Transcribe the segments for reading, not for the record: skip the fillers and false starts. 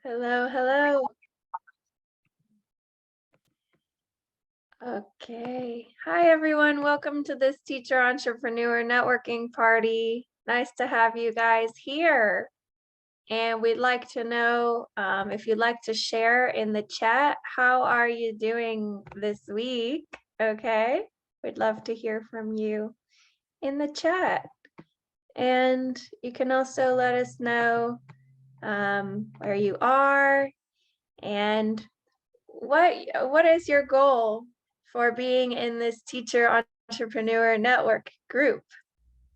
Hello, hello. Okay. Hi, everyone. Welcome to this Teacher Entrepreneur Networking Party. Nice to have you guys here. And we'd like to know if you'd like to share in the chat, how are you doing this week? Okay. We'd love to hear from you in the chat. And you can also let us know where you are and what is your goal for being in this Teacher Entrepreneur Network group,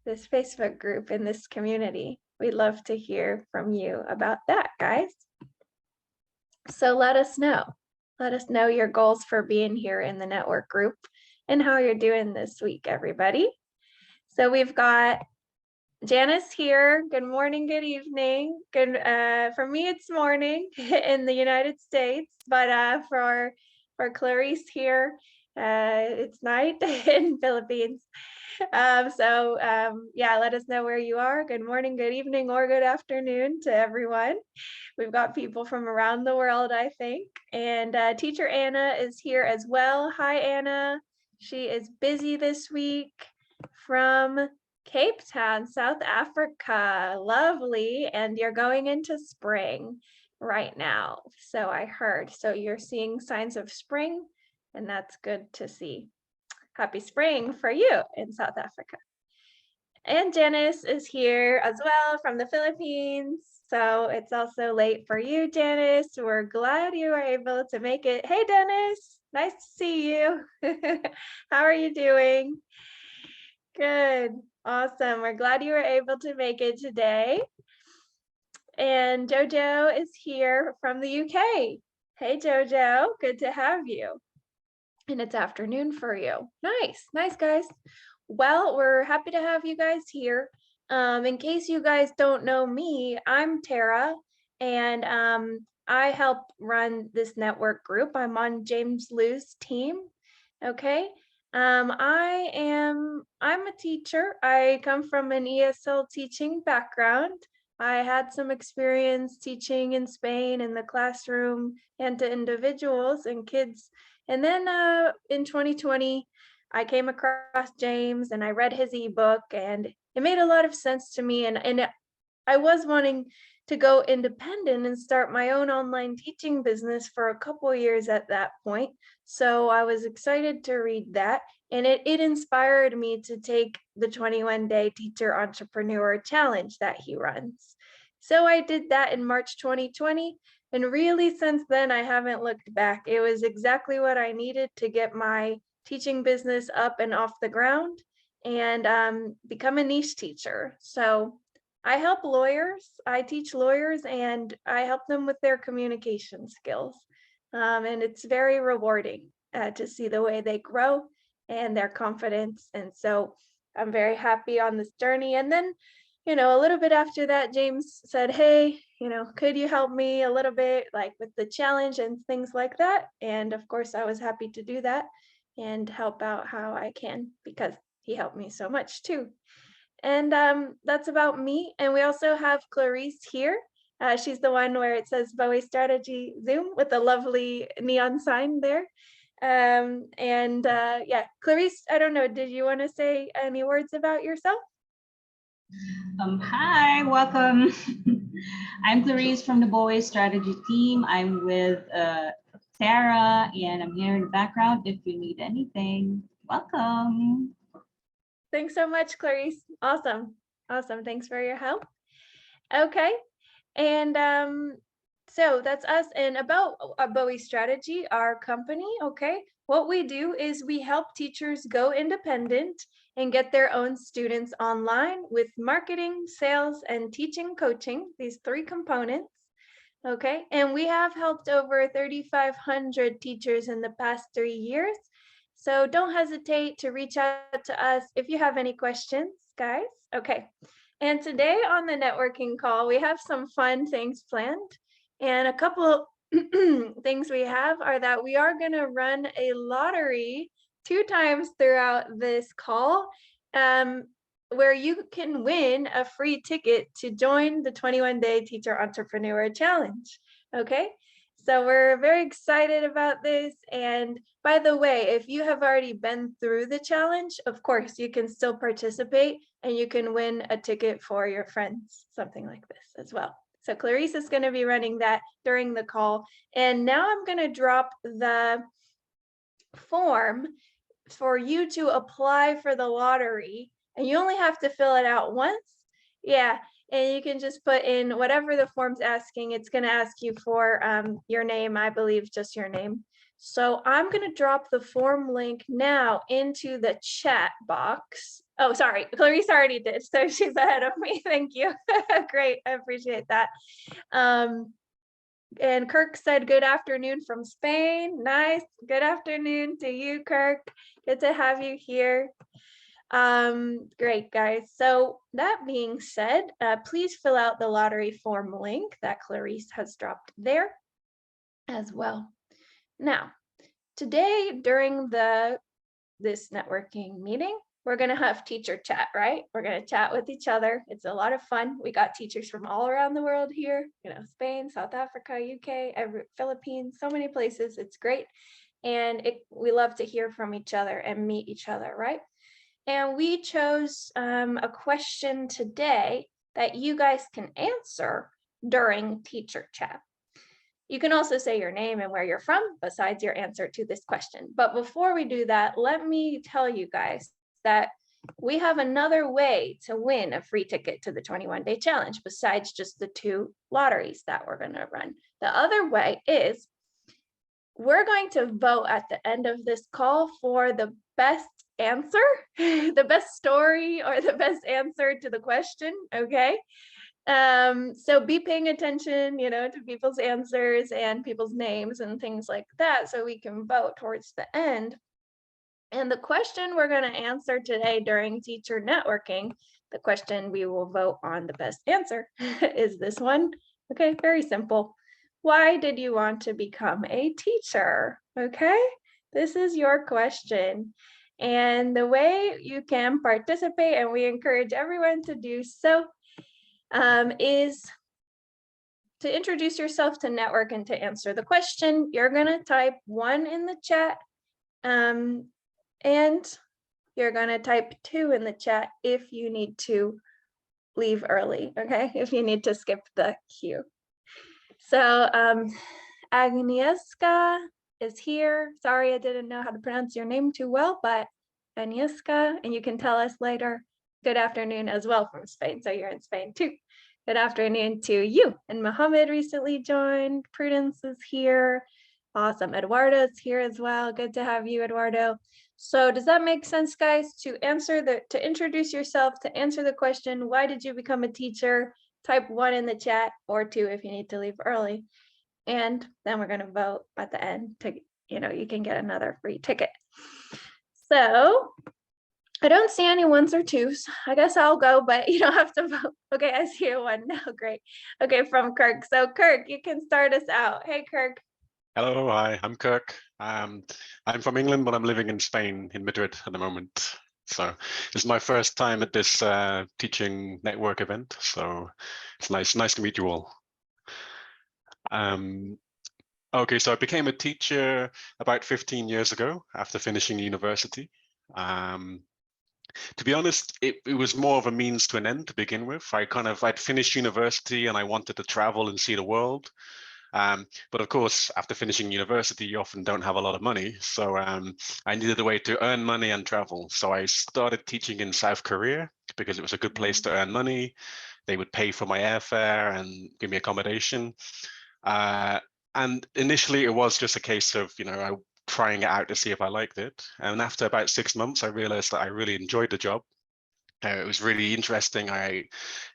this Facebook group in this community? We'd love to hear from you about that, guys. So let us know. Let us know your goals for being here in the network group and how you're doing this week, everybody. So we've got Janice here. Good morning, good evening. Good for me, it's morning in the United States, but for Clarice here, it's night in Philippines. Yeah, let us know where you are. Good morning, good evening, or good afternoon to everyone. We've got people from around the world, I think. And Teacher Anna is here as well. Hi, Anna. She is busy this week from Cape Town, South Africa. Lovely. And you're going into spring right now. So I heard. So you're seeing signs of spring, and that's good to see. Happy spring for you in South Africa. And Janice is here as well from the Philippines. So it's also late for you, Janice. We're glad you were able to make it. Hey, Dennis, nice to see you. How are you doing? Good, awesome. We're glad you were able to make it today. And Jojo is here from the UK. Hey, Jojo, good to have you. And it's afternoon for you. Nice, guys. Well, we're happy to have you guys here. In case you guys don't know me, I'm Tara, and I help run this network group. I'm on James Liu's team. Okay. I'm a teacher. I come from an ESL teaching background. I had some experience teaching in Spain in the classroom and to individuals and kids. And then in 2020, I came across James and I read his ebook, and it made a lot of sense to me. And I was wanting to go independent and start my own online teaching business for a couple years at that point. So I was excited to read that, and it inspired me to take the 21-day Teacher Entrepreneur Challenge that he runs. So I did that in March 2020, and really since then I haven't looked back. It was exactly what I needed to get my teaching business up and off the ground and become a niche teacher. So I help lawyers. I teach lawyers and I help them with their communication skills. And it's very rewarding to see the way they grow and their confidence. And so I'm very happy on this journey. And then, a little bit after that, James said, hey, could you help me a little bit like with the challenge and things like that? And of course, I was happy to do that and help out how I can because he helped me so much too. And that's about me. And we also have Clarice here. She's the one where it says Bowie Strategy Zoom with the lovely neon sign there. Yeah, Clarice, I don't know, did you want to say any words about yourself? Hi, welcome. I'm Clarice from the Bowie Strategy team. I'm with Sarah, and I'm here in the background if you need anything. Welcome. Thanks so much, Clarice. Awesome. Thanks for your help. Okay. And so that's us. And about Bowie Strategy, our company, okay, what we do is we help teachers go independent and get their own students online with marketing, sales, and teaching coaching, these three components. Okay, and we have helped over 3,500 teachers in the past 3 years. So don't hesitate to reach out to us if you have any questions, guys. Okay, and today on the networking call, we have some fun things planned. And a couple things we have are that we are going to run a lottery 2 times throughout this call, where you can win a free ticket to join the 21-day Teacher Entrepreneur Challenge. Okay, so we're very excited about this. And by the way, if you have already been through the challenge, of course, you can still participate and you can win a ticket for your friends, something like this as well. So Clarice is going to be running that during the call. And now I'm going to drop the form for you to apply for the lottery, and you only have to fill it out once. Yeah, and you can just put in whatever the form's asking. It's going to ask you for your name, I believe, just your name. So I'm going to drop the form link now into the chat box. Oh, sorry, Clarice already did, so she's ahead of me. Thank you. Great, I appreciate that. And Kirk said, good afternoon from Spain. Nice. Good afternoon to you, Kirk. Good to have you here. Great, guys. So that being said, please fill out the lottery form link that Clarice has dropped there as well. Now, today during this networking meeting, we're going to have teacher chat, right? We're going to chat with each other. It's a lot of fun. We got teachers from all around the world here, Spain, South Africa, UK, Philippines, so many places. It's great. And we love to hear from each other and meet each other, right? And we chose a question today that you guys can answer during teacher chat. You can also say your name and where you're from besides your answer to this question. But before we do that, let me tell you guys that we have another way to win a free ticket to the 21-day challenge besides just the 2 lotteries that we're going to run. The other way is we're going to vote at the end of this call for the best answer, the best story, or the best answer to the question, okay? So be paying attention, to people's answers and people's names and things like that, so we can vote towards the end. And the question we're going to answer today during teacher networking, the question we will vote on the best answer is this one. Okay, very simple. Why did you want to become a teacher? Okay, this is your question. And the way you can participate, and we encourage everyone to do so, is to introduce yourself to network and to answer the question. You're going to type 1 in the chat, and you're going to type 2 in the chat if you need to leave early, okay? If you need to skip the queue. So Agnieszka is here. Sorry, I didn't know how to pronounce your name too well, but Agnieszka, and you can tell us later. Good afternoon as well from Spain. So you're in Spain too. Good afternoon to you. And Mohammed recently joined. Prudence is here. Awesome. Eduardo's here as well. Good to have you, Eduardo. So does that make sense, guys? To introduce yourself, to answer the question, why did you become a teacher? Type 1 in the chat, or 2 if you need to leave early. And then we're going to vote at the end to, you can get another free ticket. So I don't see any 1s or 2s. I guess I'll go, but you don't have to vote. Okay, I see a 1 now. Great. Okay, from Kirk. So Kirk, you can start us out. Hey, Kirk. Hello, hi, I'm Kirk. I'm from England, but I'm living in Spain, in Madrid at the moment. So this is my first time at this teaching network event. So it's nice to meet you all. Okay, so I became a teacher about 15 years ago after finishing university. To be honest, it was more of a means to an end to begin with. I'd finished university and I wanted to travel and see the world. But of course, after finishing university, you often don't have a lot of money. So I needed a way to earn money and travel. So I started teaching in South Korea because it was a good place to earn money. They would pay for my airfare and give me accommodation. And initially, it was just a case of, trying it out to see if I liked it. And after about 6 months, I realized that I really enjoyed the job. It was really interesting. I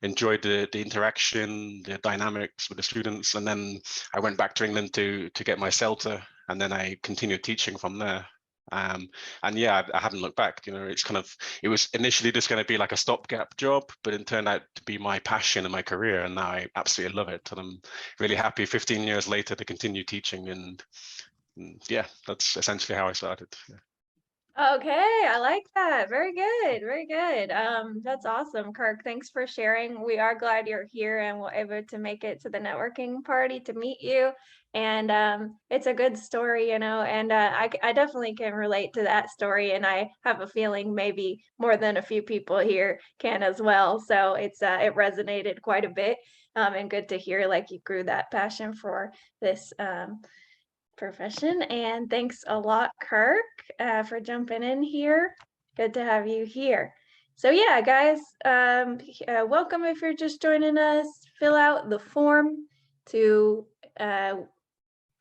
enjoyed the interaction, the dynamics with the students. And then I went back to England to get my CELTA, and then I continued teaching from there. And yeah, I haven't looked back. It was initially just going to be like a stopgap job, but it turned out to be my passion and my career. And now I absolutely love it. And I'm really happy 15 years later to continue teaching. And yeah, that's essentially how I started. Yeah. Okay, I like that. Very good, very good. That's awesome, Kirk. Thanks for sharing. We are glad you're here and we're able to make it to the networking party to meet you. And it's a good story, you know, and I definitely can relate to that story. And I have a feeling maybe more than a few people here can as well. So it resonated quite a bit. And good to hear like you grew that passion for this profession. And thanks a lot, Kirk, for jumping in here. Good to have you here. So yeah, guys, welcome if you're just joining us. Fill out the form to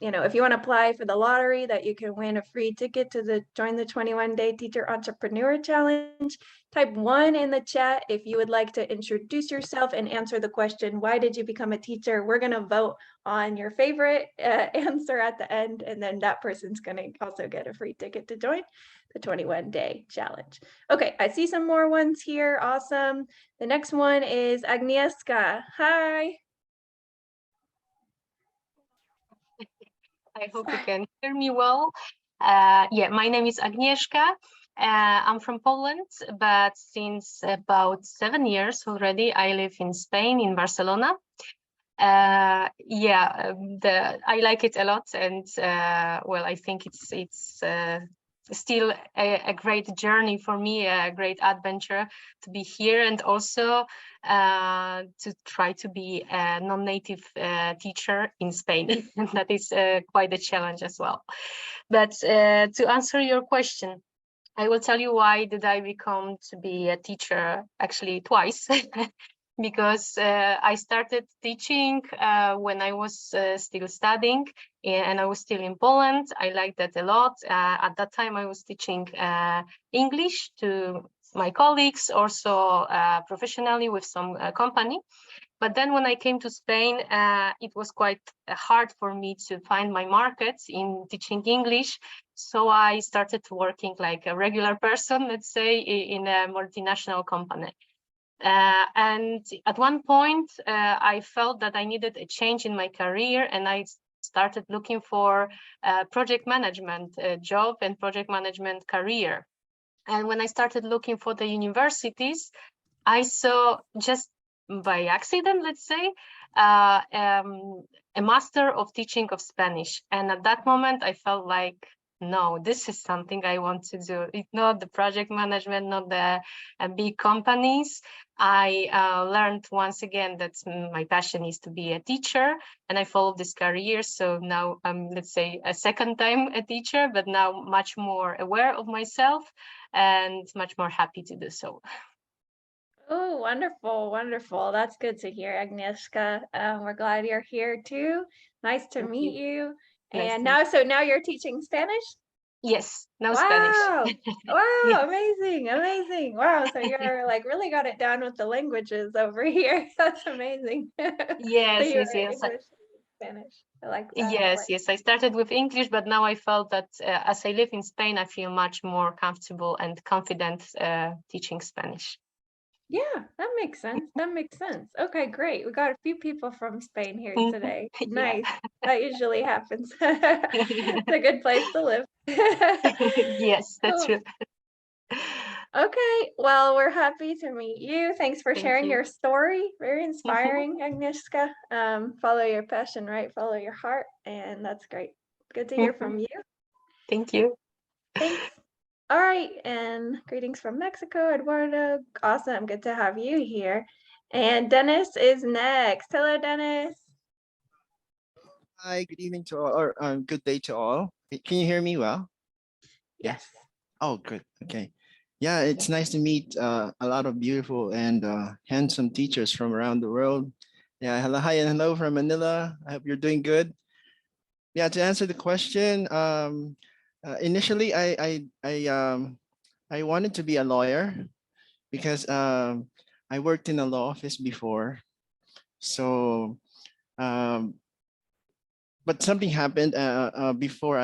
if you want to apply for the lottery that you can win a free ticket to the Join the 21 Day Teacher Entrepreneur Challenge. Type 1 in the chat if you would like to introduce yourself and answer the question, why did you become a teacher? We're going to vote on your favorite answer at the end, and then that person's going to also get a free ticket to join the 21 Day Challenge. Okay, I see some more ones here. Awesome. The next one is Agnieszka. Hi. I hope you can hear me well. Yeah, my name is Agnieszka. I'm from Poland, but since about 7 years already, I live in Spain, in Barcelona. I like it a lot, and well, I think it's still a great journey for me, a great adventure to be here, and also to try to be a non-native teacher in Spain. That is quite a challenge as well. But to answer your question, I will tell you why did I become to be a teacher actually twice. Because I started teaching when I was still studying, and I was still in Poland. I liked that a lot. At that time, I was teaching English to my colleagues, also professionally with some company. But then when I came to Spain, it was quite hard for me to find my market in teaching English. So I started working like a regular person, let's say, in a multinational company. And at one point, I felt that I needed a change in my career, and I started looking for a project management job and project management career. And when I started looking for the universities, I saw, just by accident, let's say, a master of teaching of Spanish. And at that moment, I felt like, no, this is something I want to do. It's not the project management, not the big companies. I learned once again that my passion is to be a teacher, and I followed this career. So now I'm, let's say, a second time a teacher, but now much more aware of myself and much more happy to do so. Oh, wonderful, wonderful. That's good to hear, Agnieszka. We're glad you're here too. Nice to Thank meet you. you. Nice And to now you're teaching Spanish? Yes, no Wow. Spanish. Wow, Yes. amazing, amazing. Wow, so you're like really got it down with the languages over here. That's amazing. So Yes, you're yes. English, Spanish. I like that. Yes. I started with English, but now I felt that as I live in Spain, I feel much more comfortable and confident teaching Spanish. Yeah, that makes sense. That makes sense. Okay, great. We got a few people from Spain here Mhm. today. Yeah. Nice. That usually happens. It's a good place to live. Yes, that's Cool. true. Okay, well, we're happy to meet you. Thanks for Thank sharing you. your story. Very inspiring, Agnieszka. Follow your passion, right? Follow your heart, and that's great. Good to hear from you. Thank you. Thanks. All right, and greetings from Mexico, Eduardo. Awesome, good to have you here. And Dennis is next. Hello, Dennis. Hi, good evening to all, or good day to all. Can you hear me well? Yes. Oh, good. Okay. Yeah, it's nice to meet a lot of beautiful and handsome teachers from around the world. Yeah, hello, hi, and hello from Manila. I hope you're doing good. Yeah, to answer the question, initially I wanted to be a lawyer because I worked in a law office before. So but something happened before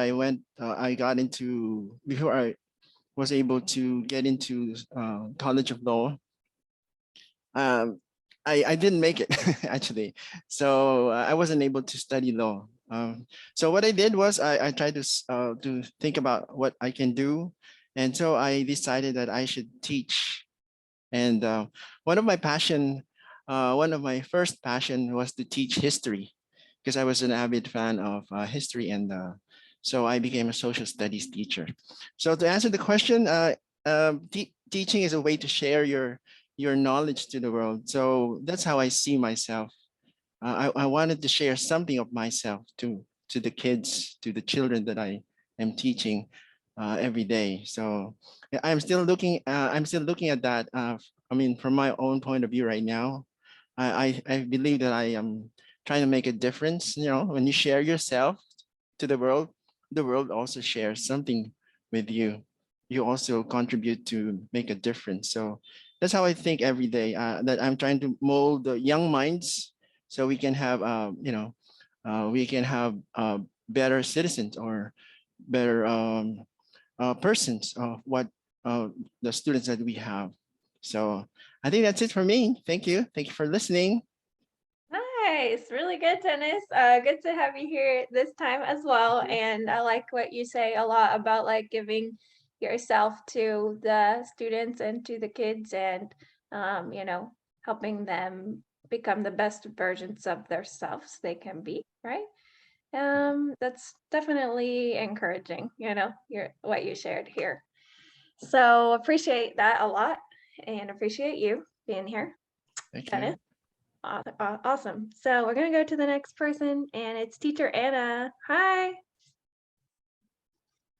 before I was able to get into College of Law. I didn't make it actually, so I wasn't able to study law. So what I did was I tried to think about what I can do, And so I decided that I should teach. And one of my first passion was to teach history, because I was an avid fan of history, and so I became a social studies teacher. So to answer the question, teaching is a way to share your knowledge to the world. So that's how I see myself. I wanted to share something of myself to the kids, to the children that I am teaching every day. So yeah, I'm still looking. I'm still looking at that. I mean, from my own point of view right now, I believe that I am trying to make a difference. You know, when you share yourself to the world also shares something with you. You also contribute to make a difference. So that's how I think every day. That I'm trying to mold the young minds so we can have, we can have better citizens, or better persons of what the students that we have. So I think that's it for me. Thank you. Thank you for listening. Nice, really good, Dennis. Good to have you here this time as well. And I like what you say a lot about like giving yourself to the students and to the kids, and helping them become the best versions of themselves they can be, right? That's definitely encouraging, what you shared here. So appreciate that a lot, and appreciate you being here, Thank Dennis. you. Awesome. So we're gonna go to the next person, and it's teacher Anna. Hi.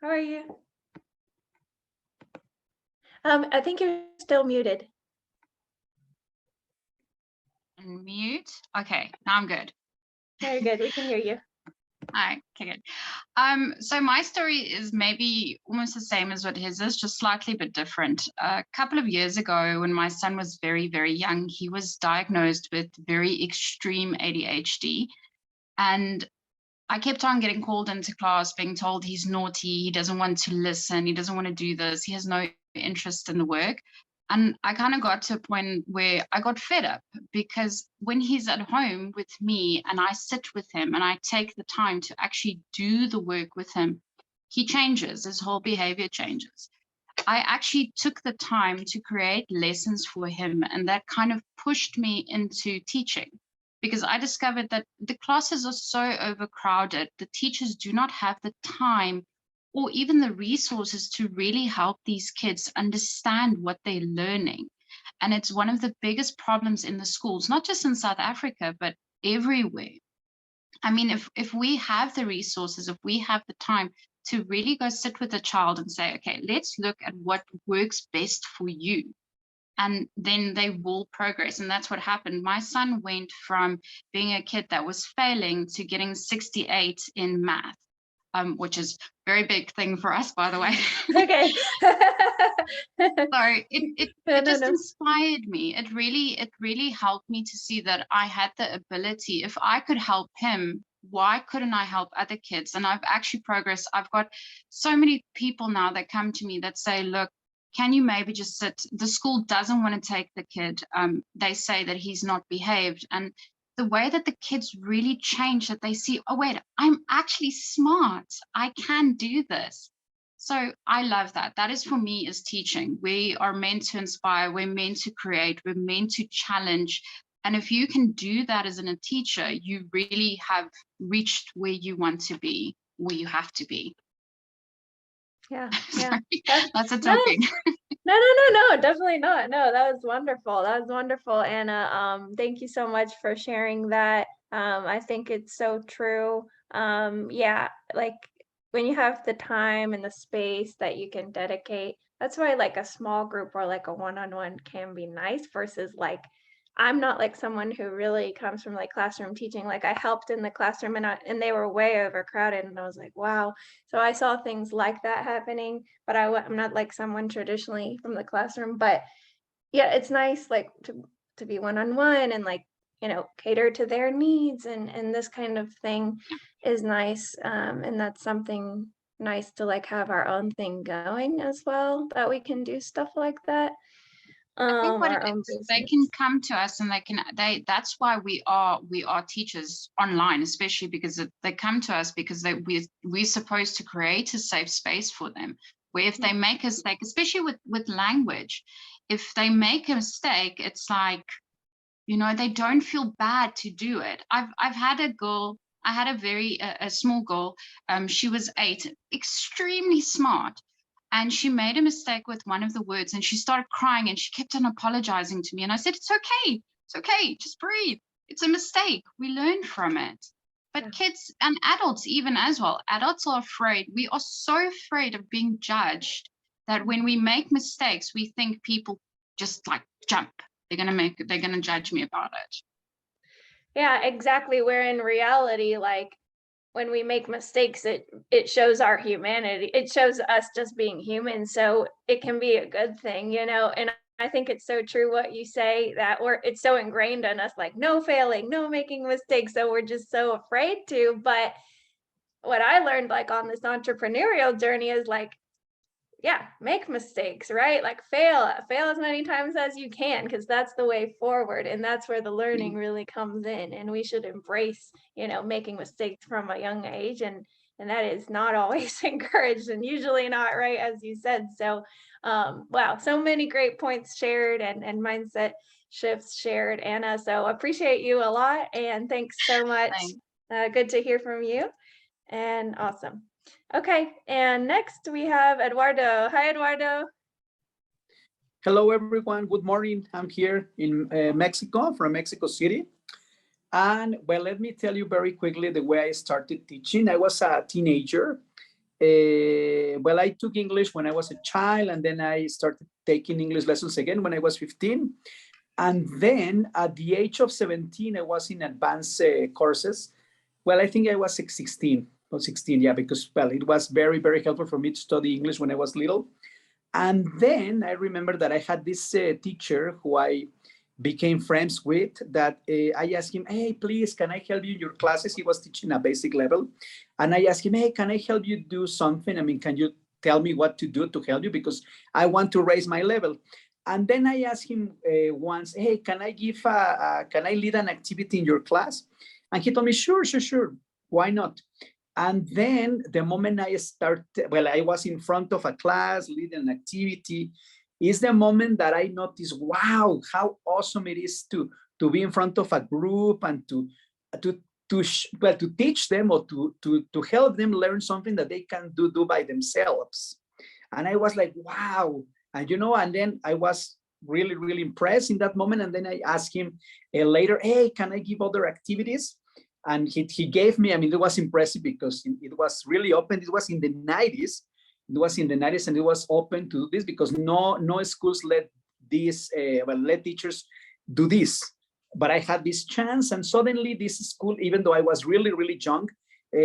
How are you? I think you're still muted. Mute. Okay, now I'm good. Very good. We can hear you. Hi, okay, good. So my story is maybe almost the same as what his is, just slightly bit different. A couple of years ago, when my son was very, very young, he was diagnosed with very extreme ADHD. And I kept on getting called into class, being told he's naughty, he doesn't want to listen, he doesn't want to do this, he has no interest in the work. And I kind of got to a point where I got fed up, because when he's at home with me and I sit with him and I take the time to actually do the work with him, he changes, his whole behavior changes. I actually took the time to create lessons for him, and that kind of pushed me into teaching, because I discovered that the classes are so overcrowded. The teachers do not have the time or even the resources to really help these kids understand what they're learning. And it's one of the biggest problems in the schools, not just in South Africa, but everywhere. I mean, if we have the resources, if we have the time to really go sit with a child and say, okay, let's look at what works best for you, and then they will progress. And that's what happened. My son went from being a kid that was failing to getting 68 in math, which is a very big thing for us, by the way. Okay. So it just inspired me. It really helped me to see that I had the ability. If I could help him, why couldn't I help other kids? And I've actually progressed. I've got so many people now that come to me that say, look, can you maybe just sit? The school doesn't want to take the kid. They say that he's not behaved. And the way that the kids really change, that they see, oh, wait, I'm actually smart. I can do this. So I love that. That is, for me, is teaching. We are meant to inspire. We're meant to create. We're meant to challenge. And if you can do that as a teacher, you really have reached where you want to be, where you have to be. Yeah. That's a talking. No, definitely not. No, that was wonderful. Anna. Thank you so much for sharing that. I think it's so true. Yeah, like when you have the time and the space that you can dedicate, that's why like a small group or like a one-on-one can be nice, versus like, I'm not like someone who really comes from like classroom teaching. Like I helped in the classroom, and they were way overcrowded, and I was like, wow. So I saw things like that happening, but I'm not like someone traditionally from the classroom. But yeah, it's nice like to be one-on-one and like, cater to their needs, and this kind of thing is nice. And that's something nice to like have our own thing going as well, that we can do stuff like that. I think what Our it own is, they business. can come to us and that's why we are teachers online, especially because they come to us because we're supposed to create a safe space for them. where if they make a mistake, especially with language, if they make a mistake, it's like, you know, they don't feel bad to do it. I've had a girl, I had a small girl, she was 8, extremely smart, and she made a mistake with one of the words and she started crying and she kept on apologizing to me. And I said, it's okay, just breathe. It's a mistake. We learn from it. But kids and adults even as well, adults are afraid. We are so afraid of being judged that when we make mistakes, we think people just like jump. They're gonna judge me about it. Yeah, exactly. Where in reality, like when we make mistakes, it shows our humanity. It shows us just being human. So it can be a good thing, you know. And I think it's so true what you say, that it's so ingrained in us, like no failing, no making mistakes. So we're just so afraid to. But what I learned like on this entrepreneurial journey is like, yeah, make mistakes, right? Like fail as many times as you can, because that's the way forward. And that's where the learning really comes in. And we should embrace, you know, making mistakes from a young age. And that is not always encouraged, and usually not, right, as you said. So wow, so many great points shared and mindset shifts shared, Anna. So appreciate you a lot, and thanks so much. Good to hear from you, and awesome. Okay, and next we have Eduardo. Hi, Eduardo. Hello, everyone. Good morning. I'm here in Mexico, from Mexico City. And well, let me tell you very quickly the way I started teaching. I was a teenager. Well, I took English when I was a child, and then I started taking English lessons again when I was 15. And then at the age of 17, I was in advanced courses. Well, I think I was 16. 16, yeah, because, well, it was very, very helpful for me to study English when I was little. And then I remember that I had this teacher who I became friends with, that I asked him, hey, please, can I help you in your classes? He was teaching a basic level. And I asked him, hey, can I help you do something? I mean, can you tell me what to do to help you? Because I want to raise my level. And then I asked him once, hey, can I lead an activity in your class? And he told me, sure. Why not? And then the moment I started, well, I was in front of a class leading an activity, is the moment that I noticed, wow, how awesome it is to be in front of a group and to teach them, or to help them learn something that they can do by themselves. And I was like, wow. And you know, and then I was really, really impressed in that moment. And then I asked him later, hey, can I give other activities? And he gave me, I mean, it was impressive because it was really open. It was in the 90s. It was in the 90s, and it was open to do this because no schools let teachers do this. But I had this chance, and suddenly this school, even though I was really, really young,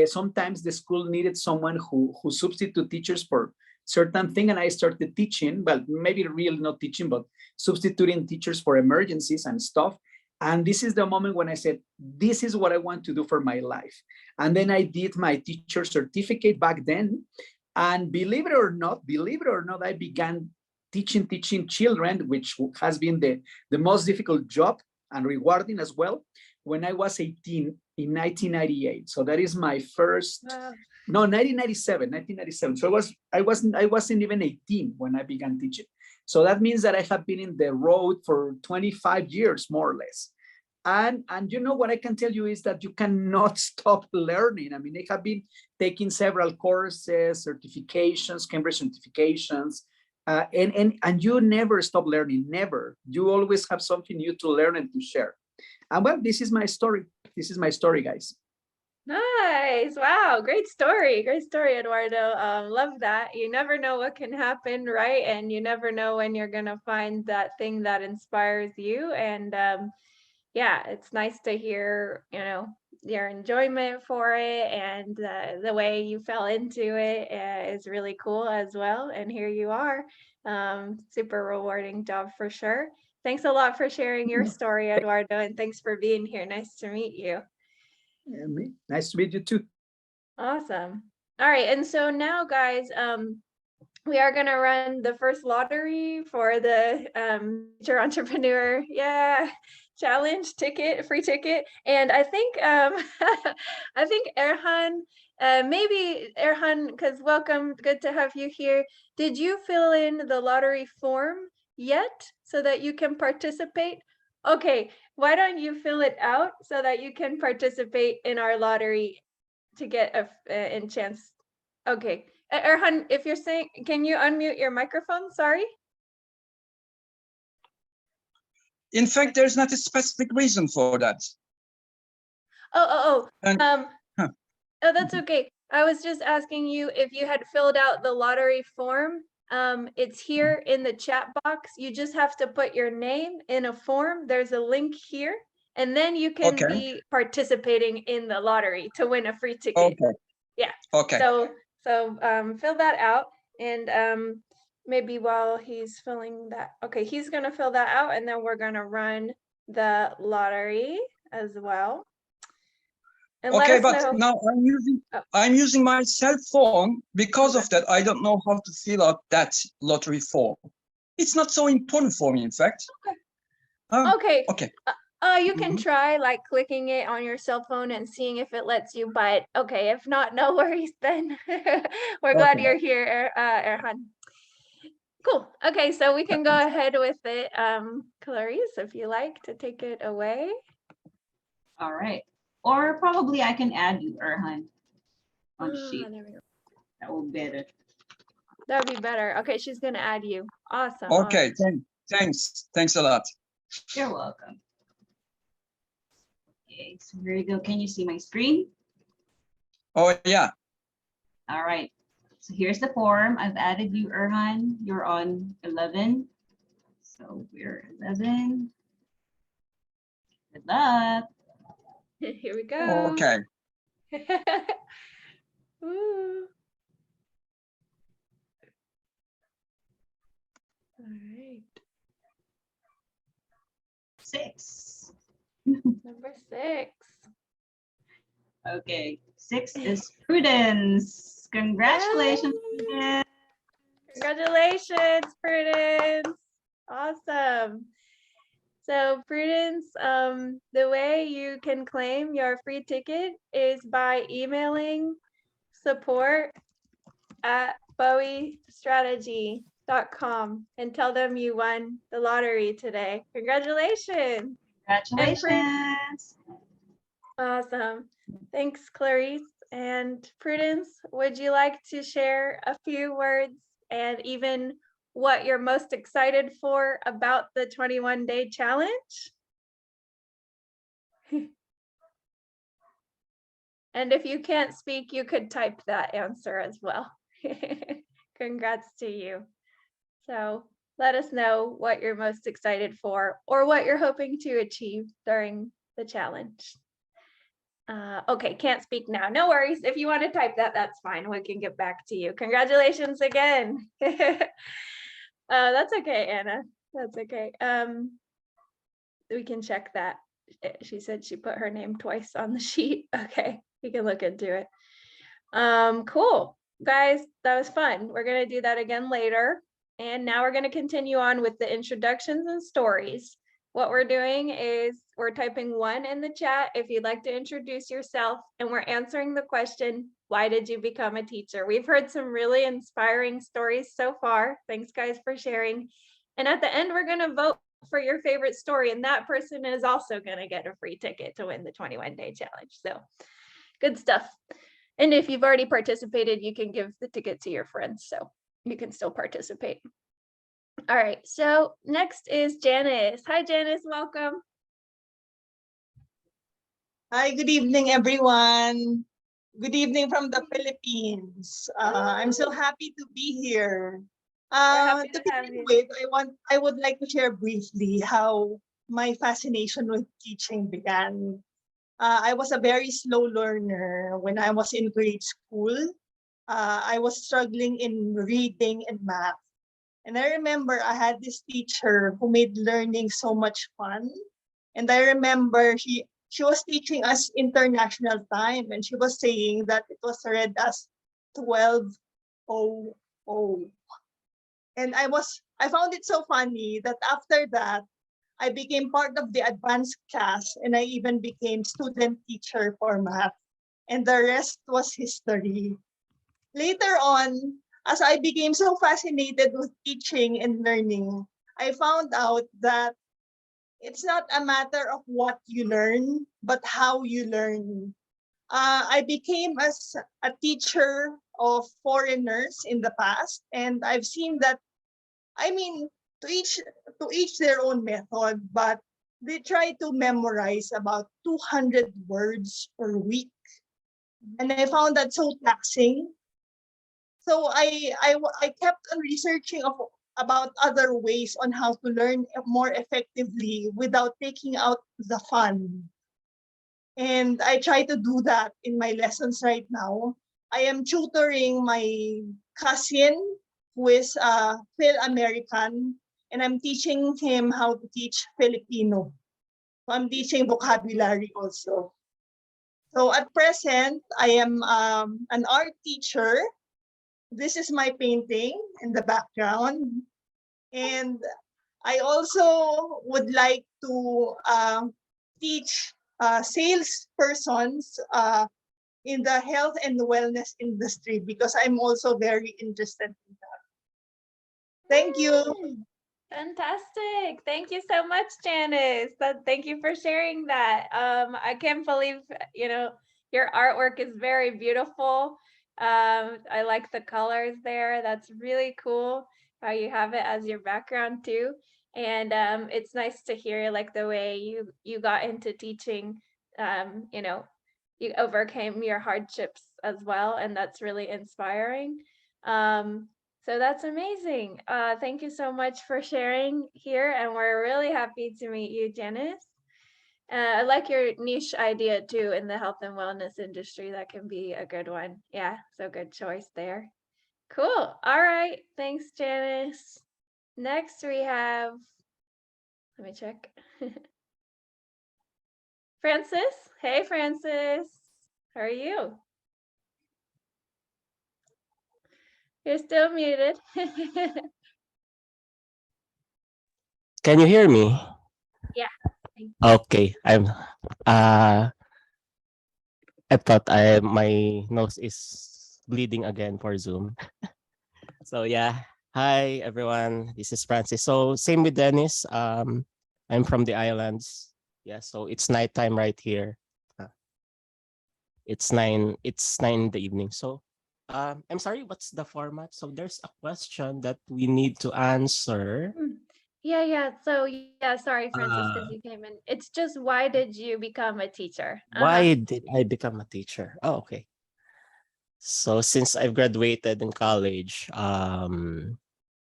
sometimes the school needed someone who substitute teachers for certain thing, and I started teaching, well, maybe really not teaching, but substituting teachers for emergencies and stuff. And this is the moment when I said, this is what I want to do for my life. And then I did my teacher certificate back then. And believe it or not, I began teaching children, which has been the most difficult job and rewarding as well, when I was 18 in 1998. So that is my first, no, 1997. So I wasn't even 18 when I began teaching. So that means that I have been in the road for 25 years, more or less. And you know what I can tell you is that you cannot stop learning. I mean, I have been taking several courses, certifications, Cambridge certifications, and you never stop learning, never. You always have something new to learn and to share. And well, this is my story. This is my story, guys. Nice. Wow. Great story. Great story, Eduardo. Love that. You never know what can happen, right? And you never know when you're going to find that thing that inspires you. And yeah, it's nice to hear, you know, your enjoyment for it, and the way you fell into it is really cool as well. And here you are. Super rewarding job for sure. Thanks a lot for sharing your story, Eduardo, and thanks for being here. Nice to meet you. Nice to meet you too. Awesome. All right, and so now, guys, we are gonna run the first lottery for the Future Entrepreneur, challenge ticket, free ticket, and I think I think Erhan Maybe Erhan, because welcome, good to have you here. Did you fill in the lottery form yet so that you can participate? Okay, why don't you fill it out so that you can participate in our lottery to get a chance? Okay, Erhan, if you're saying, can you unmute your microphone? Sorry. In fact, there's not a specific reason for that. And- Oh, that's okay. I was just asking you if you had filled out the lottery form. It's here in the chat box. You just have to put your name in a form. There's a link here, and then you can Okay. be participating in the lottery to win a free ticket. Okay. Yeah. Okay. So fill that out, and maybe while he's filling that, okay, he's gonna fill that out, and then we're gonna run the lottery as well. And let Okay, us but know. now Oh. I'm using my cell phone. Because of that, I don't know how to fill out that lottery form. It's not so important for me, in fact. Okay. Okay. You can Mhm. try like clicking it on your cell phone and seeing if it lets you, but okay, if not, no worries then. We're glad Okay. you're here, Erhan. Cool. Okay, so we can go ahead with it. Clarice, if you like to take it away. All right. Or probably I can add you, Erhan, on sheet. There we go. That will be better. That'd be better. Okay, she's gonna add you. Awesome. Okay. Thanks a lot. You're welcome. Okay, so here you go. Can you see my screen? Oh, yeah. All right. So here's the form. I've added you, Erhan. You're on 11. So we're 11. Good luck. Here we go. Okay. Woo. All right. 6. Number 6. Okay. 6 is Prudence. Congratulations, Prudence. Congratulations, Prudence. Awesome. So Prudence, the way you can claim your free ticket is by emailing support@bowiestrategy.com and tell them you won the lottery today. Congratulations. Congratulations. Awesome. Thanks, Clarice. And Prudence, would you like to share a few words and even what you're most excited for about the 21-day challenge? And if you can't speak, you could type that answer as well. Congrats to you. So let us know what you're most excited for or what you're hoping to achieve during the challenge. Okay, can't speak now. No worries. If you want to type that, that's fine. We can get back to you. Congratulations again. That's okay, Anna. That's okay. We can check that. She said she put her name twice on the sheet. Okay, you can look into it. Cool. Guys, that was fun. We're going to do that again later. And now we're going to continue on with the introductions and stories. What we're doing is we're typing 1 in the chat if you'd like to introduce yourself, and we're answering the question, why did you become a teacher? We've heard some really inspiring stories so far. Thanks guys for sharing. And at the end, we're going to vote for your favorite story, and that person is also going to get a free ticket to win the 21-day challenge. So good stuff. And if you've already participated, you can give the ticket to your friends, so you can still participate. All right, so next is Janice. Hi, Janice, welcome. Hi, good evening, everyone. Good evening from the Philippines. I'm so happy to be here. happy To to have begin you. with, I would like to share briefly how my fascination with teaching began. I was a very slow learner when I was in grade school. I was struggling in reading and math. And I remember I had this teacher who made learning so much fun. And I remember she was teaching us international time, and she was saying that it was read as 12:00. And I found it so funny that after that, I became part of the advanced class, and I even became student teacher for math. and the rest was history. Later on, as I became so fascinated with teaching and learning, I found out that it's not a matter of what you learn, but how you learn. I became as a teacher of foreigners in the past, and I've seen that, I mean, to each their own method, but they try to memorize about 200 words per week. And I found that so taxing. So I kept on researching about other ways on how to learn more effectively without taking out the fun. And I try to do that in my lessons right now. I am tutoring my cousin who is Phil-American, and I'm teaching him how to teach Filipino. So I'm teaching vocabulary also. So at present, I am an art teacher. This is my painting in the background. And I also would like to teach salespersons in the health and wellness industry because I'm also very interested in that. Thank you. Fantastic. Thank you so much, Janice. Thank you for sharing that. I can't believe, your artwork is very beautiful. I like the colors there. That's really cool how you have it as your background too. And it's nice to hear like the way you got into teaching. You overcame your hardships as well, and that's really inspiring. So that's amazing. Thank you so much for sharing here, and we're really happy to meet you, Janice. I like your niche idea too in the health and wellness industry. That can be a good one. Yeah, so good choice there. Cool. All right. Thanks, Janice. Next we have, let me check. Francis. Hey, Francis. How are you? You're still muted. Can you hear me? Yeah. Okay, I thought my nose is bleeding again for Zoom. So yeah. Hi everyone. This is Francis. So same with Dennis. I'm from the islands. Yeah, so it's nighttime right here. It's 9 in the evening. So I'm sorry, what's the format? So there's a question that we need to answer. Yeah. So yeah, sorry, Francis, because you came in. It's just, why did you become a teacher? Why did I become a teacher? Oh, okay. So since I've graduated in college,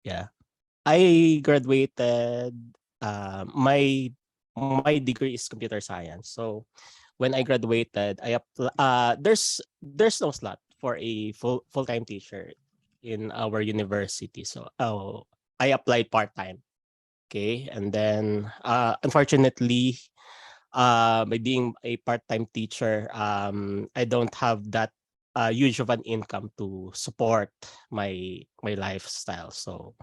yeah, I graduated. My degree is computer science. So when I graduated, there's no slot for a full-time teacher in our university. So I applied part-time. Okay, and then unfortunately, by being a part-time teacher, I don't have that huge of an income to support my lifestyle. So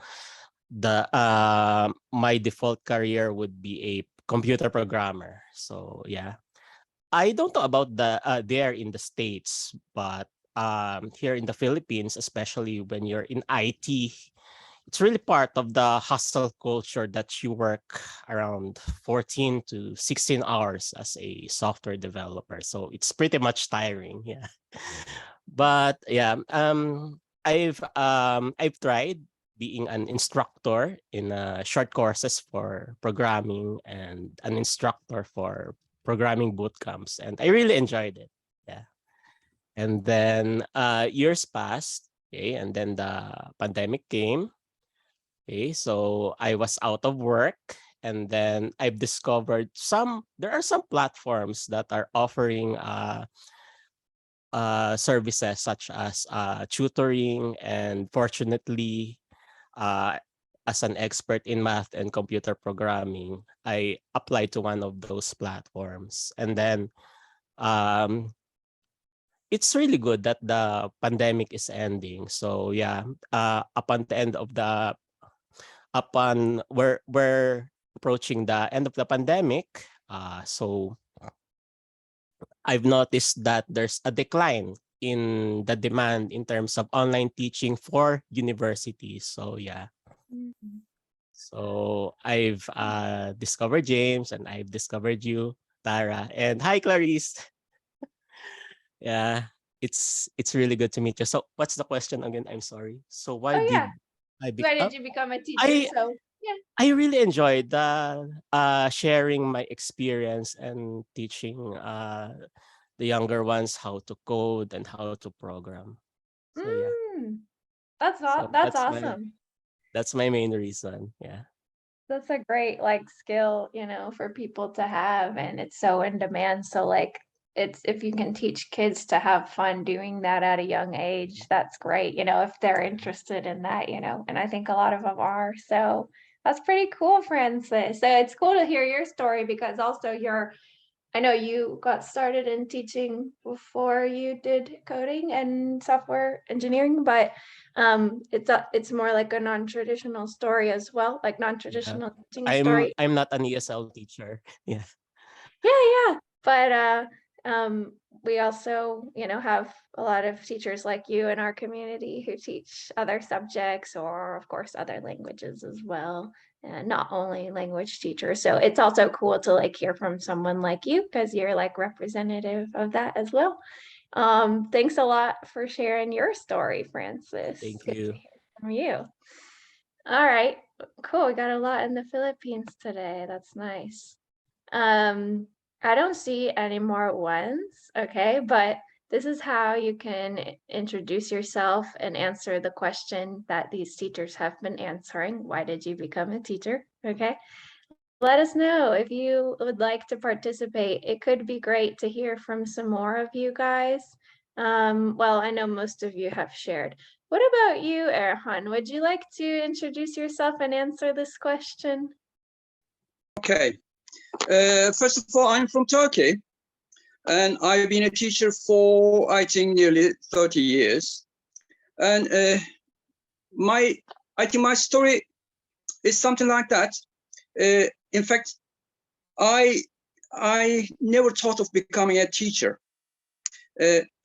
my default career would be a computer programmer. So yeah, I don't know about the there in the States, but here in the Philippines, especially when you're in IT, it's really part of the hustle culture that you work around 14 to 16 hours as a software developer. So it's pretty much tiring. Yeah. But yeah, I've tried being an instructor in short courses for programming and an instructor for programming boot camps, and I really enjoyed it. Yeah. And then years passed, okay, and then the pandemic came. Okay, so I was out of work, and then I've discovered there are some platforms that are offering services such as tutoring, and fortunately, as an expert in math and computer programming, I applied to one of those platforms. And then it's really good that the pandemic is ending. So yeah, we're approaching the end of the pandemic. So I've noticed that there's a decline in the demand in terms of online teaching for universities. So yeah. Mhm. So I've discovered James and I've discovered you, Tara. And hi, Clarice. Yeah, it's really good to meet you. So what's the question again? I'm sorry. So why Oh yeah. did I Why become? did you become a teacher? I So yeah. I really enjoyed the sharing my experience and teaching the younger ones how to code and how to program. So yeah, That's so that's awesome. that's my main reason. Yeah. That's a great like skill, for people to have, and it's so in demand. So like it's if you can teach kids to have fun doing that at a young age, that's great, if they're interested in that, and I think a lot of them are. So that's pretty cool, Francis. So it's cool to hear your story because also I know you got started in teaching before you did coding and software engineering, but it's more like a non-traditional story as well, like Yeah. non-traditional teaching story. I'm not an ESL teacher. Yeah. Yeah. But we also, have a lot of teachers like you in our community who teach other subjects or of course other languages as well. And not only language teachers. So it's also cool to like hear from someone like you because you're like representative of that as well. Thanks a lot for sharing your story, Francis. Thank Good to you. hear from you. All right, cool. We got a lot in the Philippines today. That's nice. I don't see any more ones, okay, but this is how you can introduce yourself and answer the question that these teachers have been answering. Why did you become a teacher? Okay. Let us know if you would like to participate. It could be great to hear from some more of you guys. Well, I know most of you have shared. What about you, Erhan? Would you like to introduce yourself and answer this question? Okay. First of all, I'm from Turkey, and I've been a teacher for, I think, nearly 30 years. And I think my story is something like that. In fact, I never thought of becoming a teacher.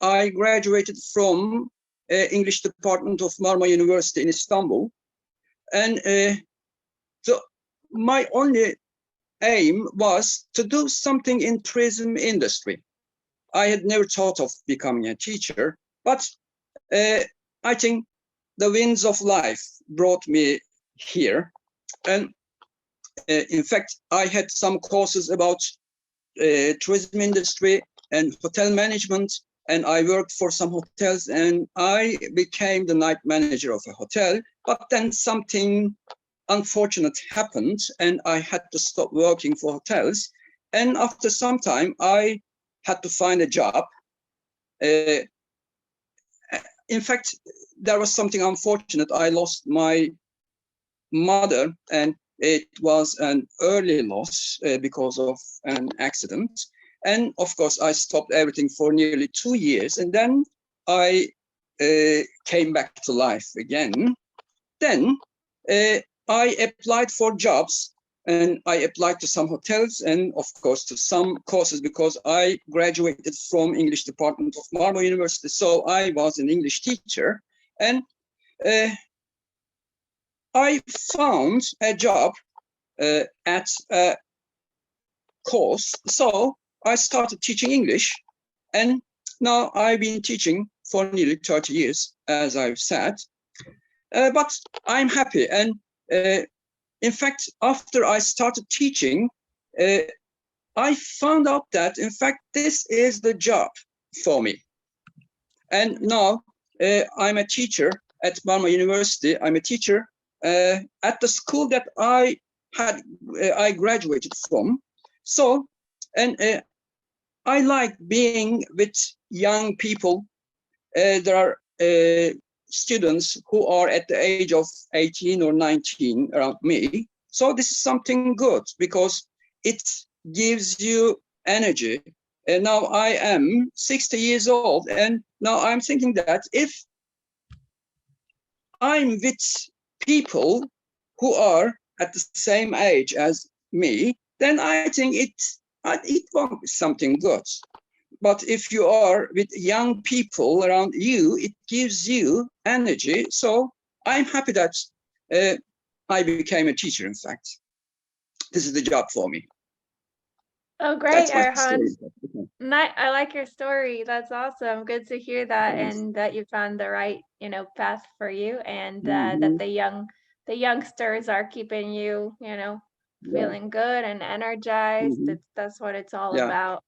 I graduated from English department of Marmara University in Istanbul, and my only aim was to do something in tourism industry. I had never thought of becoming a teacher, but I think the winds of life brought me here. And in fact, I had some courses about tourism industry and hotel management, and I worked for some hotels, and I became the night manager of a hotel. But then something unfortunate happened, and I had to stop working for hotels. And after some time, I had to find a job. In fact, there was something unfortunate. I lost my mother, and it was an early loss because of an accident. And of course, I stopped everything for nearly 2 years, and then I came back to life again. Then I applied for jobs, and I applied to some hotels and of course to some courses because I graduated from English department of Marmara University. So I was an English teacher, and I found a job at a course. So I started teaching English, and now I've been teaching for nearly 30 years, as I've said. But I'm happy, and in fact, after I started teaching, I found out that, in fact, this is the job for me. And now I'm a teacher at Marmara University. I'm a teacher at the school that I graduated from. So, and I like being with young people. There are students who are at the age of 18 or 19 around me. So this is something good because it gives you energy. And now I am 60 years old, and now I'm thinking that if I'm with people who are at the same age as me, then I think it won't be something good. but if you are with young people around you, it gives you energy. So I'm happy that I became a teacher. In fact, this is the job for me. Oh, great, That's my Erhan. story. I like your story. That's awesome. Good to hear that, and that you found the right, path for you, and that Mhm. the youngsters are keeping you, Yeah. feeling good and energized. Mhm. That's what it's all Yeah. about.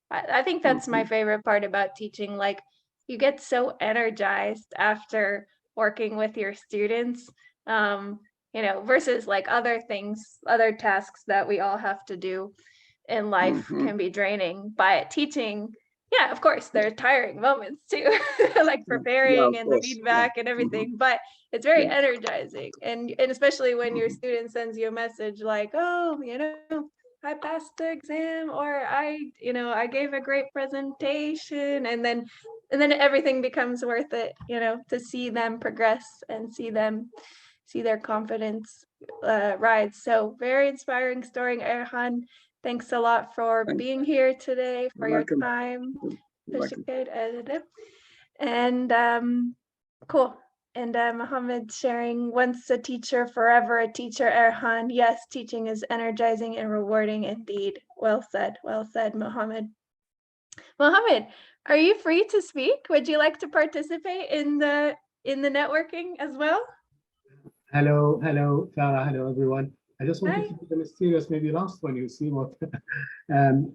I think that's my favorite part about teaching. Like, you get so energized after working with your students, versus like other things, other tasks that we all have to do in life Mhm. can be draining. But teaching, yeah, of course, there are tiring moments too, like Yeah, preparing of and the course. Yeah. feedback and Mhm. everything. But it's very Yeah. energizing, and especially when your Mhm. student sends you a message like, oh, I passed the exam, or I gave a great presentation, and then everything becomes worth it, to see them progress and see their confidence rise. So very inspiring story, Erhan. Thanks a lot for Thank being here today, for You're your welcome. time. You're welcome. And cool. And Mohammed sharing, once a teacher, forever a teacher, Erhan. Yes, teaching is energizing and rewarding indeed. Well said, Mohammed. Mohammed, are you free to speak? Would you like to participate in the networking as well? Hello, Farah. Hello, everyone. I just wanted Hi. to be the mysterious, maybe last one. You see what?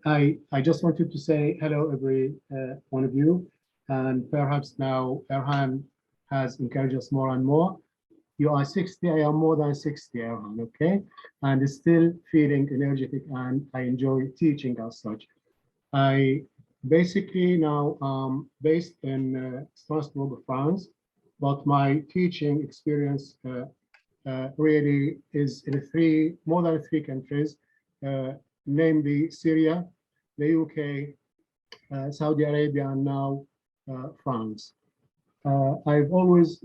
I just wanted to say hello, every one of you, and perhaps now Erhan has encouraged us more and more. You are 60. I am more than 60, Erhan. Okay, and still feeling energetic, and I enjoy teaching as such. I basically now based in Strasbourg, France, but my teaching experience really is in more than three countries, namely Syria, the UK, Saudi Arabia, and now France. I've always,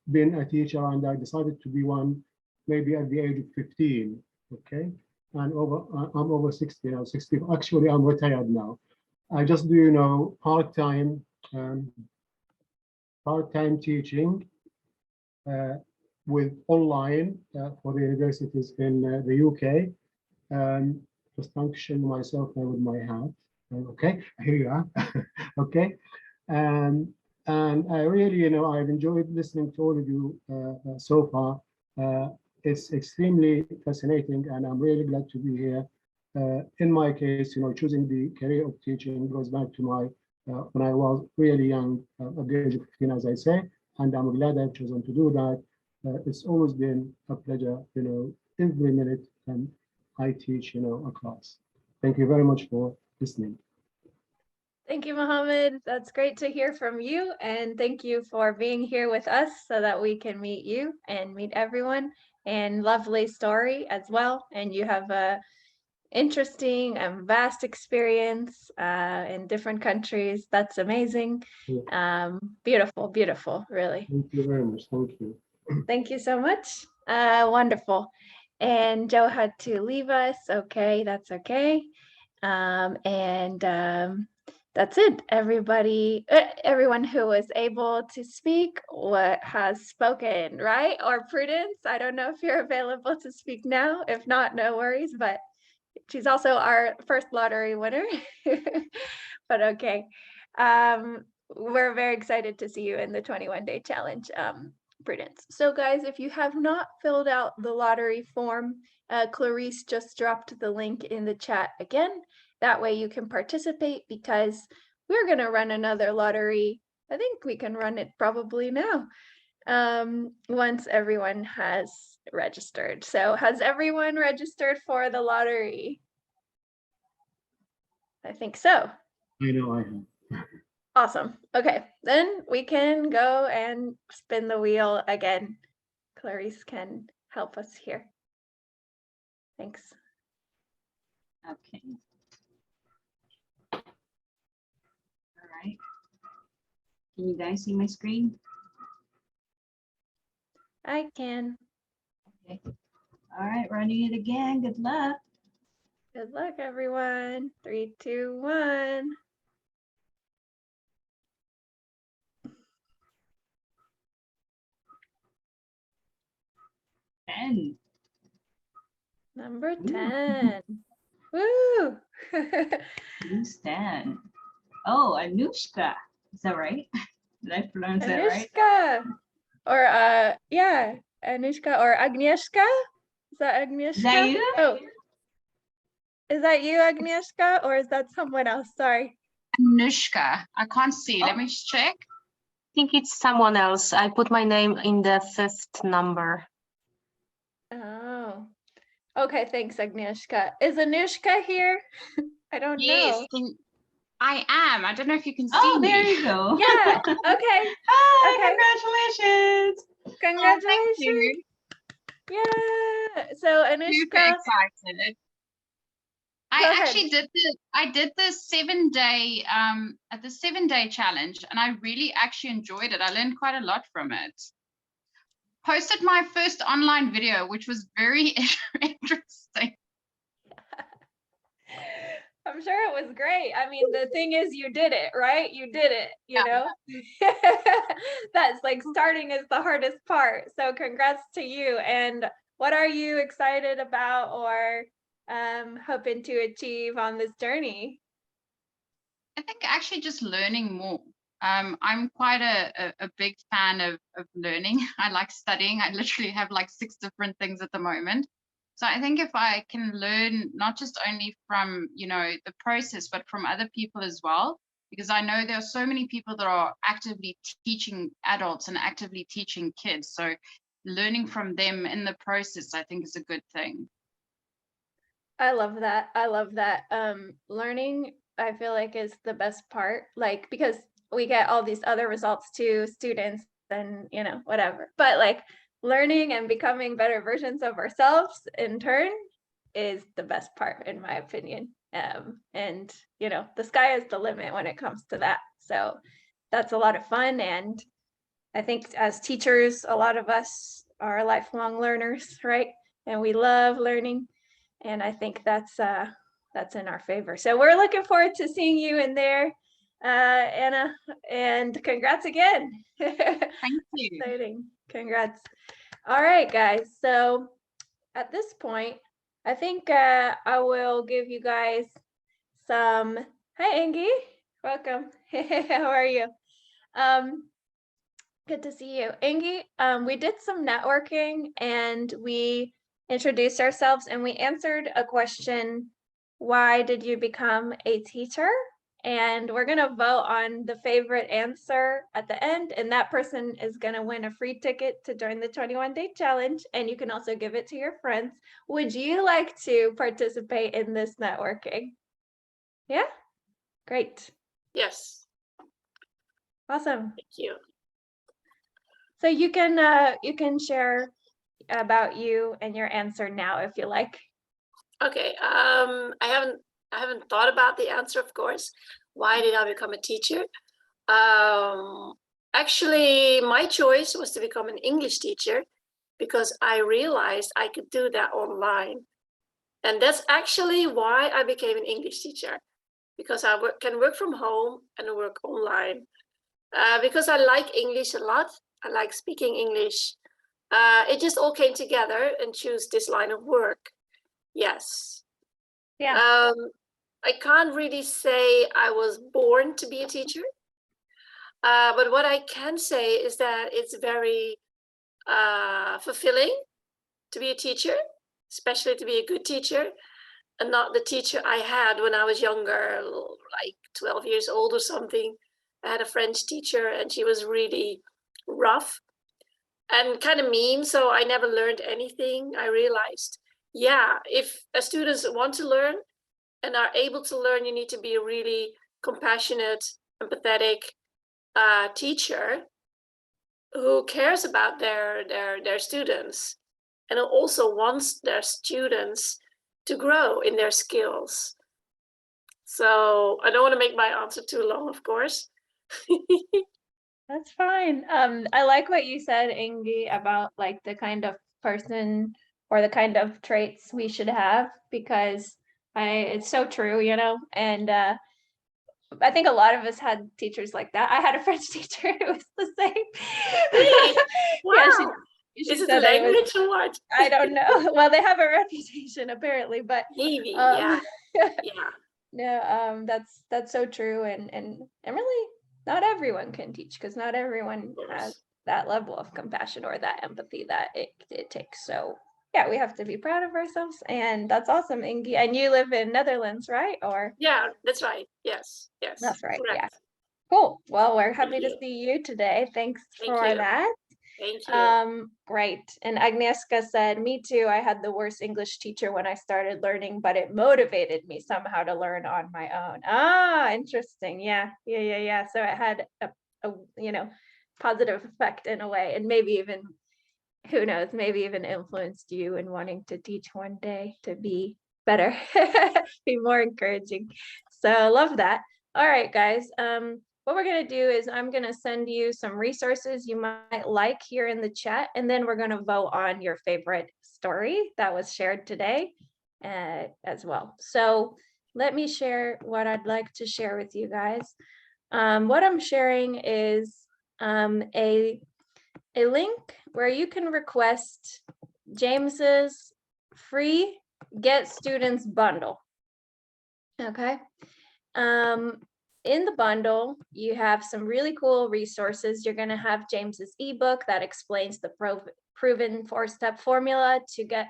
been a teacher, and I decided to be one maybe at the age of 15. Okay, and I'm over 60 now. 60. Actually, I'm retired now. I just do, um, part-time teaching with online for the universities in the UK. Just function myself now with my hat. Okay, here you are. Okay, and I really, I've enjoyed listening to all of you so far. It's extremely fascinating, and I'm really glad to be here. In my case, choosing the career of teaching goes back to my when I was really young, at the age of 15, as I say, and I'm glad I've chosen to do that. It's always been a pleasure, every minute I teach, a class. Thank you very much for listening. Thank you, Mohammed. That's great to hear from you. And thank you for being here with us so that we can meet you and meet everyone. And lovely story as well. And you have a interesting and vast experience in different countries. That's amazing. Beautiful, beautiful, really. Thank you very much. Thank you. Thank you so much. Wonderful. And Joe had to leave us. Okay, that's okay. That's it. Everyone who was able to speak has spoken, right? Or Prudence, I don't know if you're available to speak now. If not, no worries, but she's also our first lottery winner. But okay. We're very excited to see you in the 21-day challenge, Prudence. So guys, if you have not filled out the lottery form, Clarice just dropped the link in the chat again. That way you can participate, because we're going to run another lottery. I think we can run it probably now, once everyone has registered. So has everyone registered for the lottery? I think so. I know I have. Awesome. Okay, then we can go and spin the wheel again. Clarice can help us here. Thanks. Okay. All right. Can you guys see my screen? I can. Okay. All right, running it again. Good luck. Good luck, everyone. 3, 2, 1. 10. Number Ooh. 10. Woo! Who's 10? Oh, Anushka. Is that right? Did I pronounce that right? Anushka. Or yeah, Anushka or Agnieszka. Is that Agnieszka? Is that you? Oh. Is that you, Agnieszka, or is that someone else? Sorry. Anushka. I can't see. Let Oh. me just check. I think it's someone else. I put my name in the 5th number. Oh. Okay, thanks, Agnieszka. Is Anushka here? I don't Yes, know. I am. I don't know if you can see Oh, me. there you go. Yeah, okay. Hi, Okay. congratulations. Congratulations. Yeah. So Super Anushka, excited. I Go ahead. actually did the 7-day at the 7-day challenge, and I really actually enjoyed it. I learned quite a lot from it. Posted my first online video, which was very interesting. I'm sure it was great. I mean, the thing is, you did it, right? You did it, you know? That's like starting is the hardest part. So congrats to you. And what are you excited about or hoping to achieve on this journey? I think actually just learning more. I'm quite a big fan of learning. I like studying. I literally have like 6 different things at the moment. So I think if I can learn not just only from, you know, the process, but from other people as well, because I know there are so many people that are actively teaching adults and actively teaching kids. So learning from them in the process, I think is a good thing. I love that. I love that. Learning, I feel like, is the best part, like, because we get all these other results to students and, you know, whatever. But like learning and becoming better versions of ourselves in turn is the best part, in my opinion. And, you know, the sky is the limit when it comes to that. So that's a lot of fun. And I think as teachers, a lot of us are lifelong learners, right? And we love learning. And I think that's in our favor. So we're looking forward to seeing you in there, Anna, and congrats again. Thank you. Exciting. Congrats. All right, guys. So at this point, I think I will give you guys some. Hi, Angie. Welcome. How are you? Good to see you, Angie. We did some networking and we introduced ourselves and we answered a question: why did you become a teacher? And we're gonna vote on the favorite answer at the end, and that person is gonna win a free ticket to join the 21-day challenge, and you can also give it to your friends. Would you like to participate in this networking? Yeah? Great. Yes, Awesome. thank you. So you can share about you and your answer now if you like. Okay, I haven't thought about the answer, of course. Why did I become a teacher? Actually, my choice was to become an English teacher because I realized I could do that online. And that's actually why I became an English teacher, because I can work from home and work online. Because I like English a lot. I like speaking English. It just all came together and choose this line of work. Yes. Yeah. I can't really say I was born to be a teacher. But what I can say is that it's very fulfilling to be a teacher, especially to be a good teacher, and not the teacher I had when I was younger, like 12 years old or something. I had a French teacher and she was really rough and kind of mean, so I never learned anything. I realized, yeah, if students want to learn and are able to learn, you need to be a really compassionate, empathetic teacher who cares about their students and who also wants their students to grow in their skills. So I don't want to make my answer too long, of course. That's fine. I like what you said, Ingi, about like the kind of person or the kind of traits we should have, because it's so true, you know, and I think a lot of us had teachers like that. I had a French teacher who was the same. Really? Wow. Is it said a that it was- language or what? I don't know. Well, they have a reputation apparently, but Maybe, yeah. Yeah. no, that's so true, and really not everyone can teach, because not everyone has that level of compassion or that empathy that it takes. So yeah, we have to be proud of ourselves, and that's awesome, Ingi. And you live in Netherlands, right? Or Yeah, that's right. Yes, yes. that's right. Correct. Yeah. Cool. Well, we're happy to you. see you today. Thanks Thank for you. that. Thank you. Great. And Agnieszka said, me too. I had the worst English teacher when I started learning, but it motivated me somehow to learn on my own. Ah, interesting. Yeah. So it had a positive effect in a way, and maybe even, who knows, maybe even influenced you in wanting to teach one day to be better, be more encouraging. So I love that. All right, guys. What we're going to do is I'm going to send you some resources you might like here in the chat, and then we're going to vote on your favorite story that was shared today as well. So let me share what I'd like to share with you guys. What I'm sharing is a link where you can request James's free Get Students bundle. Okay. In the bundle, you have some really cool resources. You're going to have James's ebook that explains the proven 4-step formula to get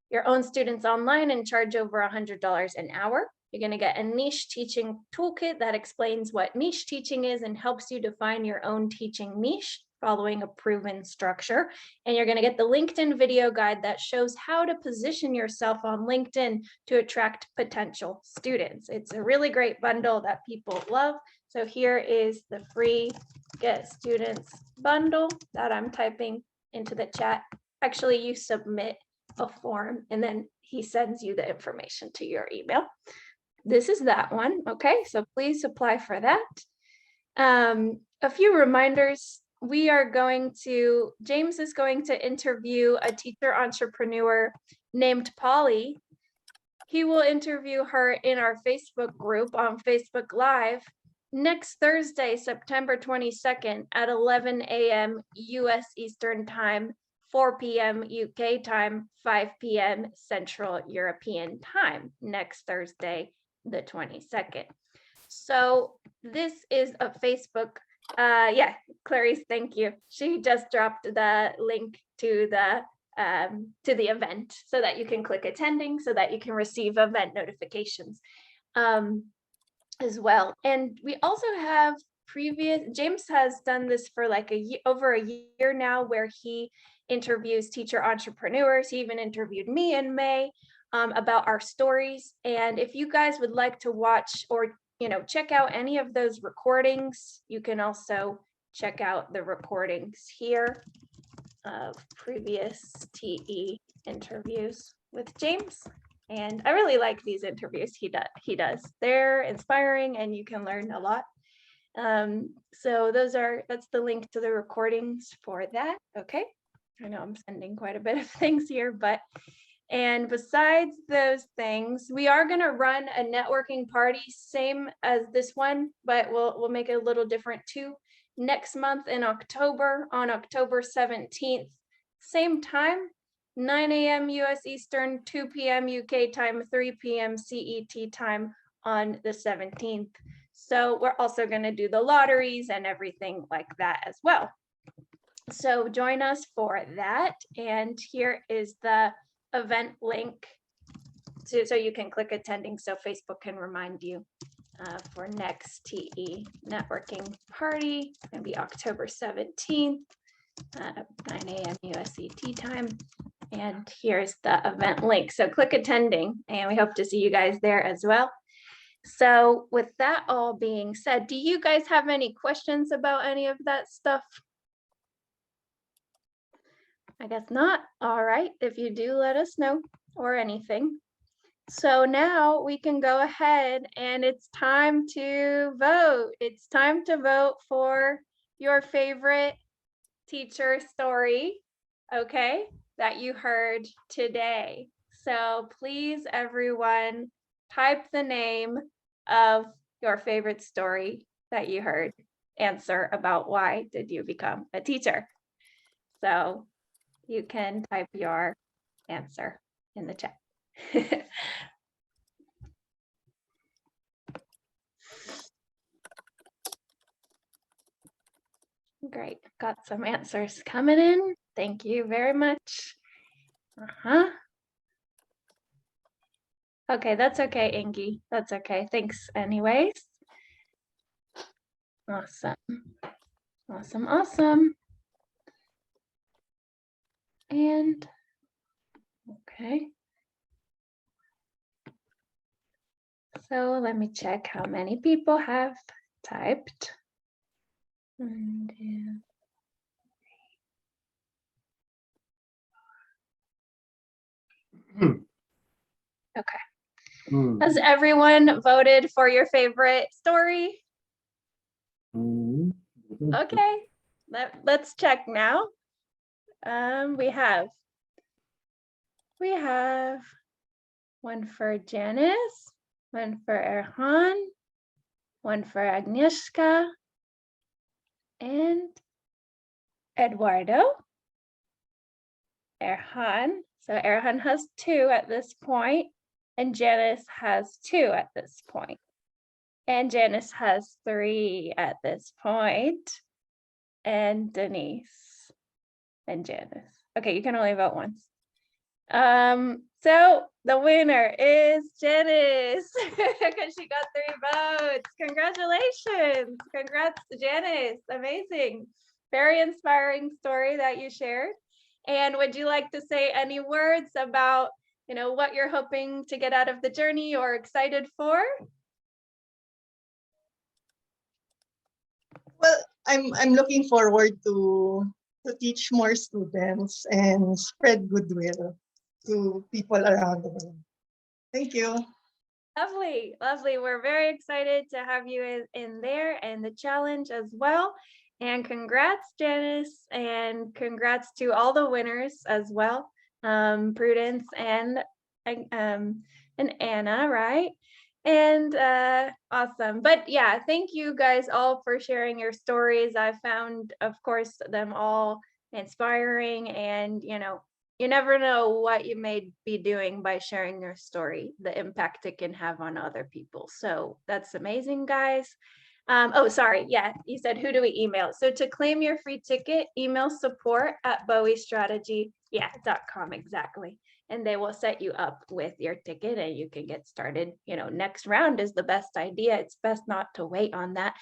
your own students online and charge over $100 an hour. You're going to get a niche teaching toolkit that explains what niche teaching is and helps you define your own teaching niche following a proven structure. And you're going to get the LinkedIn video guide that shows how to position yourself on LinkedIn to attract potential students. It's a really great bundle that people love. So here is the free Get Students bundle that I'm typing into the chat. Actually, you submit a form and then he sends you the information to your email. This is that one. Okay, so please apply for that. A few reminders. James is going to interview a teacher entrepreneur named Polly. He will interview her in our Facebook group on Facebook Live next Thursday, September 22nd at 11 a.m. US Eastern Time, 4 p.m. UK time, 5 p.m. Central European Time, next Thursday, the 22nd. So this is a Facebook, Clarice, thank you. She just dropped the link to the event so that you can click attending so that you can receive event notifications as well. And we also have James has done this for like over a year now, where he interviews teacher entrepreneurs. He even interviewed me in May about our stories. And if you guys would like to watch or check out any of those recordings, you can also check out the recordings here of previous TE interviews with James. And I really like these interviews he does. They're inspiring and you can learn a lot. So that's the link to the recordings for that. Okay. I know I'm sending quite a bit of things here, and besides those things, we are going to run a networking party, same as this one, but we'll make it a little different too. Next month in October, on October 17th, same time, 9 a.m. US Eastern, 2 p.m. UK time, 3 p.m. CET time on the 17th. So we're also going to do the lotteries and everything like that as well. So join us for that. And here is the event link so you can click attending so Facebook can remind you for next TE networking party. It's going to be October 17th, 9 a.m. USET time. And here's the event link. So click attending and we hope to see you guys there as well. So with that all being said, do you guys have any questions about any of that stuff? I guess not. All right. If you do, let us know or anything. So now we can go ahead and it's time to vote. It's time to vote for your favorite teacher story, okay, that you heard today. So please, everyone, type the name of your favorite story that you heard. Answer about why did you become a teacher. So you can type your answer in the chat. Great, got some answers coming in. Thank you very much. Okay, that's okay, Ingy. That's okay. Thanks anyways. Awesome. Awesome, awesome. And okay. So let me check how many people have typed. And, okay. Has everyone voted for your favorite story? Okay, let's check now. We have one for Janice, one for Erhan, one for Agnieszka, and Eduardo. Erhan. So Erhan has 2 at this point, and Janice has 2 at this point. And Janice has 3 at this point. And Denise and Janice. Okay, you can only vote once. So the winner is Janice because she got 3 votes. Congratulations. Congrats, Janice. Amazing. Very inspiring story that you shared. And would you like to say any words about, you know, what you're hoping to get out of the journey or excited for? Well, I'm looking forward to teach more students and spread goodwill to people around the world. Thank you. Lovely, lovely. We're very excited to have you in there and the challenge as well. And congrats, Janice, and congrats to all the winners as well, Prudence and Anna, right? And awesome. But yeah, thank you guys all for sharing your stories. I found, of course, them all inspiring, and you know, you never know what you may be doing by sharing your story, the impact it can have on other people. So that's amazing, guys. Oh, sorry. Yeah, you said, who do we email? So to claim your free ticket, email support@bowiestrategy.com exactly. And they will set you up with your ticket and you can get started. You know, next round is the best idea. It's best not to wait on that.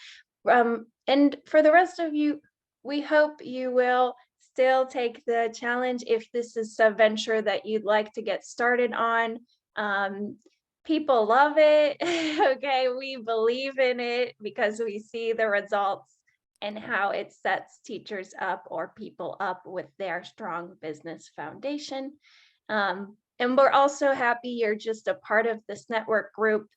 And for the rest of you, we hope you will still take the challenge if this is a venture that you'd like to get started on. People love it. Okay, we believe in it because we see the results and how it sets teachers up or people up with their strong business foundation. And we're also happy you're just a part of this network group.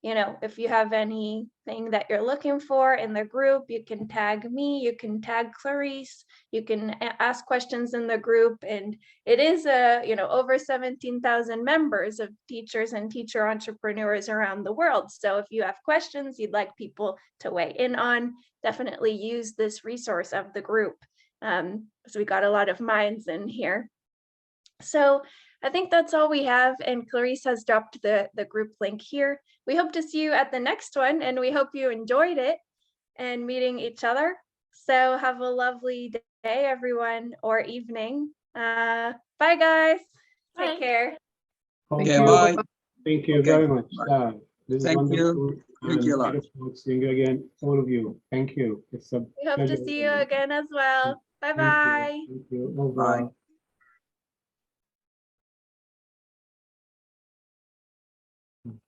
You know, if you have anything that you're looking for in the group, you can tag me, you can tag Clarice, you can ask questions in the group. And it is over 17,000 members of teachers and teacher entrepreneurs around the world. So if you have questions you'd like people to weigh in on, definitely use this resource of the group. So we got a lot of minds in here. So I think that's all we have, and Clarice has dropped the group link here. We hope to see you at the next one, and we hope you enjoyed it and meeting each other. So have a lovely day, everyone, or evening. Bye, guys. Take care. Bye. Thank you very much. This is Thank you. wonderful. Thank you a lot. Seeing you again, all of you. Thank you. It's a We hope to pleasure. see you again as well. Bye-bye. Thank you. Thank you. Au revoir. Bye.